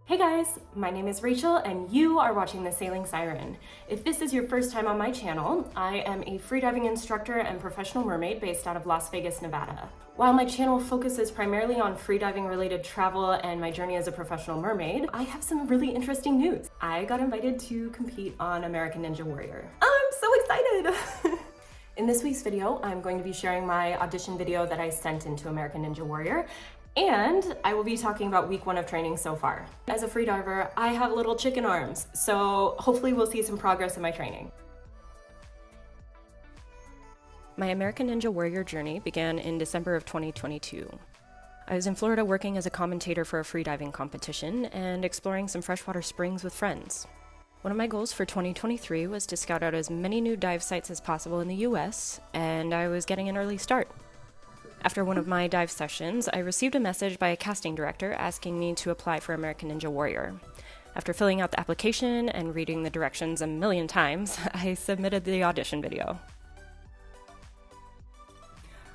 Hey guys, my name is Rachel and you are watching The Sailing Siren. If this is your first time on my channel, I am a freediving instructor and professional mermaid based out of Las Vegas, Nevada. While my channel focuses primarily on freediving related travel and my journey as a professional mermaid, I have some really interesting news. I got invited to compete on American Ninja Warrior. I'm so excited! In this week's video, I'm going to be sharing my audition video that I sent into American Ninja Warrior, and I will be talking about week 1 of training so far. As a freediver, I have little chicken arms, so hopefully we'll see some progress in my training. My American Ninja Warrior journey began in December of 2022. I was in Florida working as a commentator for a freediving competition and exploring some freshwater springs with friends. One of my goals for 2023 was to scout out as many new dive sites as possible in the US, and I was getting an early start. After one of my dive sessions, I received a message by a casting director asking me to apply for American Ninja Warrior. After filling out the application and reading the directions a million times, I submitted the audition video.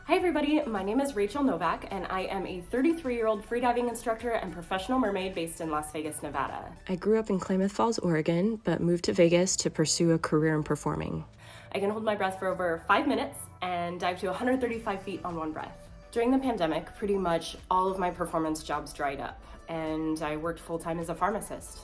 Hi everybody, my name is Rachel Novak and I am a 33-year-old freediving instructor and professional mermaid based in Las Vegas, Nevada. I grew up in Klamath Falls, Oregon, but moved to Vegas to pursue a career in performing. I can hold my breath for over 5 minutes and dive to 135 feet on one breath. During the pandemic, pretty much all of my performance jobs dried up, and I worked full-time as a pharmacist.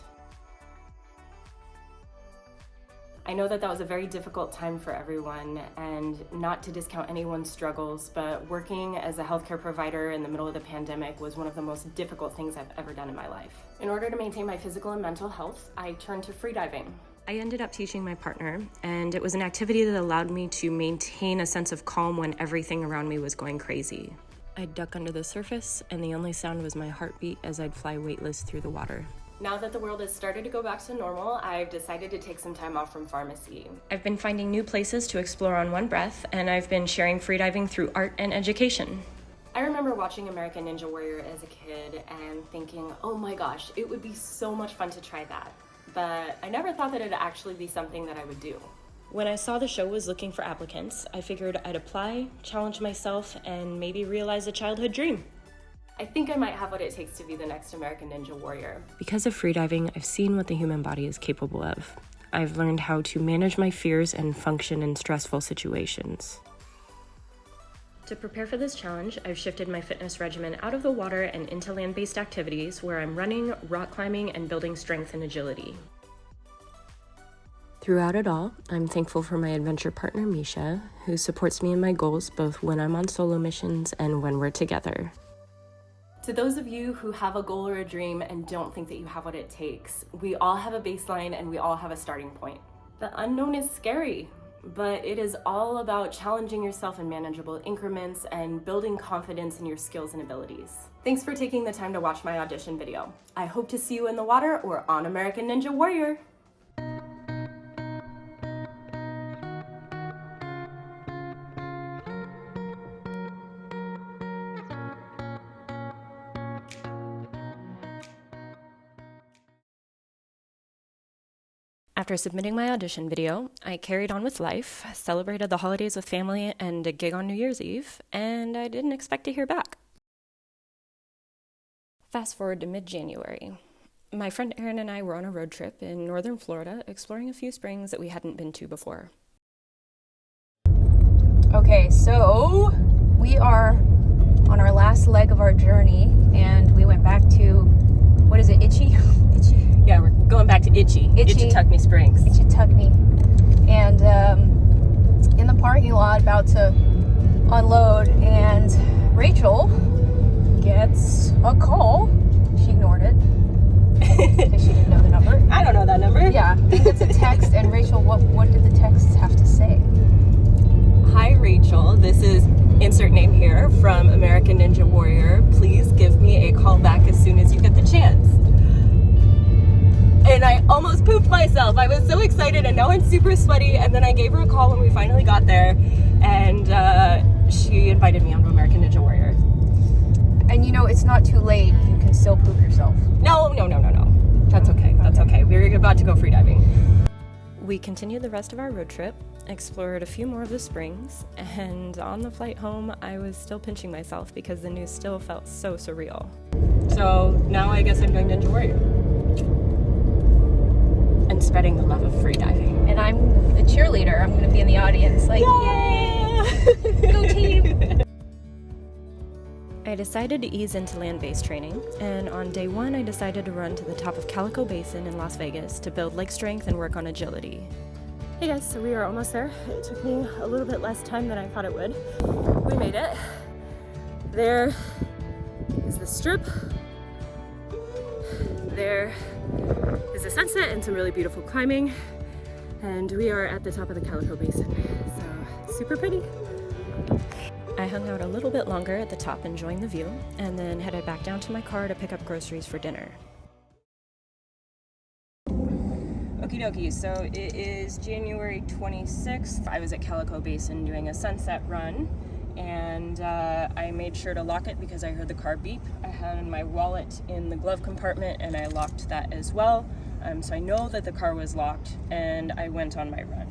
I know that was a very difficult time for everyone, and not to discount anyone's struggles, but working as a healthcare provider in the middle of the pandemic was one of the most difficult things I've ever done in my life. In order to maintain my physical and mental health, I turned to freediving. I ended up teaching my partner, and it was an activity that allowed me to maintain a sense of calm when everything around me was going crazy. I'd duck under the surface, and the only sound was my heartbeat as I'd fly weightless through the water. Now that the world has started to go back to normal, I've decided to take some time off from pharmacy. I've been finding new places to explore on one breath, and I've been sharing freediving through art and education. I remember watching American Ninja Warrior as a kid and thinking, oh my gosh, it would be so much fun to try that. But I never thought that it'd actually be something that I would do. When I saw the show was looking for applicants, I figured I'd apply, challenge myself, and maybe realize a childhood dream. I think I might have what it takes to be the next American Ninja Warrior. Because of freediving, I've seen what the human body is capable of. I've learned how to manage my fears and function in stressful situations. To prepare for this challenge, I've shifted my fitness regimen out of the water and into land-based activities where I'm running, rock climbing, and building strength and agility. Throughout it all, I'm thankful for my adventure partner, Misha, who supports me in my goals both when I'm on solo missions and when we're together. To those of you who have a goal or a dream and don't think that you have what it takes, we all have a baseline and we all have a starting point. The unknown is scary, but it is all about challenging yourself in manageable increments and building confidence in your skills and abilities. Thanks for taking the time to watch my audition video. I hope to see you in the water or on American Ninja Warrior. After submitting my audition video, I carried on with life, celebrated the holidays with family and a gig on New Year's Eve, and I didn't expect to hear back. Fast forward to mid-January. My friend Erin and I were on a road trip in northern Florida, exploring a few springs that we hadn't been to before. Okay, so we are on our last leg of our journey, and we went back to, what is it, Itchy? Yeah, we're going back to Itchy-Tuckney Springs. Itchy-Tuckney. And in the parking lot, about to unload, and Rachel gets a call. She ignored it because she didn't know the number. I don't know that number. Yeah, I think it's a text. And Rachel, what did the text have to say? Hi Rachel, this is insert name here from American Ninja Warrior. Please give me a call back as soon as you get the chance. And I almost pooped myself. I was so excited, and now I'm super sweaty. And then I gave her a call when we finally got there, and she invited me onto American Ninja Warrior. And you know, it's not too late. You can still poop yourself. No. That's okay. That's okay. We're about to go freediving. We continued the rest of our road trip, explored a few more of the springs, and on the flight home, I was still pinching myself because the news still felt so surreal. So now I guess I'm doing Ninja Warrior. and spreading the love of freediving. And I'm the cheerleader. I'm gonna be in the audience like, yay! Go team! I decided to ease into land-based training, and on day 1 I decided to run to the top of Calico Basin in Las Vegas to build leg strength and work on agility. Hey guys, so we are almost there. It took me a little bit less time than I thought it would. We made it. There is the strip. There is the sunset and some really beautiful climbing. And we are at the top of the Calico Basin, so super pretty. I hung out a little bit longer at the top enjoying the view, and then headed back down to my car to pick up groceries for dinner. Okie dokie, so it is January 26th. I was at Calico Basin doing a sunset run, and I made sure to lock it because I heard the car beep. I had my wallet in the glove compartment and I locked that as well. So I know that the car was locked, and I went on my run.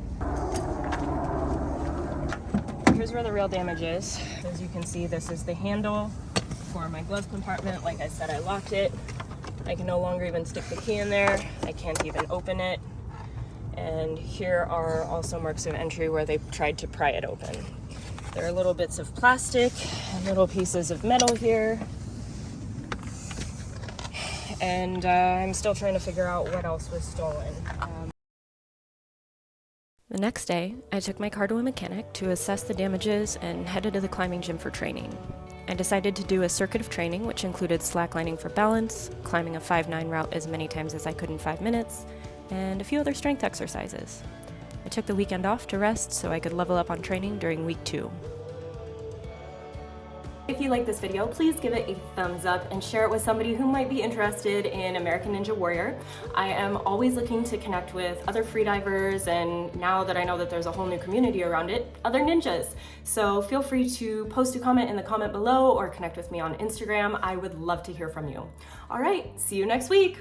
Here's where the real damage is. As you can see, this is the handle for my glove compartment. Like I said, I locked it. I can no longer even stick the key in there. I can't even open it. And here are also marks of entry where they tried to pry it open. There are little bits of plastic and little pieces of metal here. And I'm still trying to figure out what else was stolen. The next day, I took my car to a mechanic to assess the damages and headed to the climbing gym for training. I decided to do a circuit of training, which included slacklining for balance, climbing a 5-9 route as many times as I could in 5 minutes, and a few other strength exercises. I took the weekend off to rest so I could level up on training during week 2. If you like this video, please give it a thumbs up and share it with somebody who might be interested in American Ninja Warrior. I am always looking to connect with other freedivers, and now that I know that there's a whole new community around it, other ninjas. So feel free to post a comment in the comment below or connect with me on Instagram. I would love to hear from you. All right, see you next week.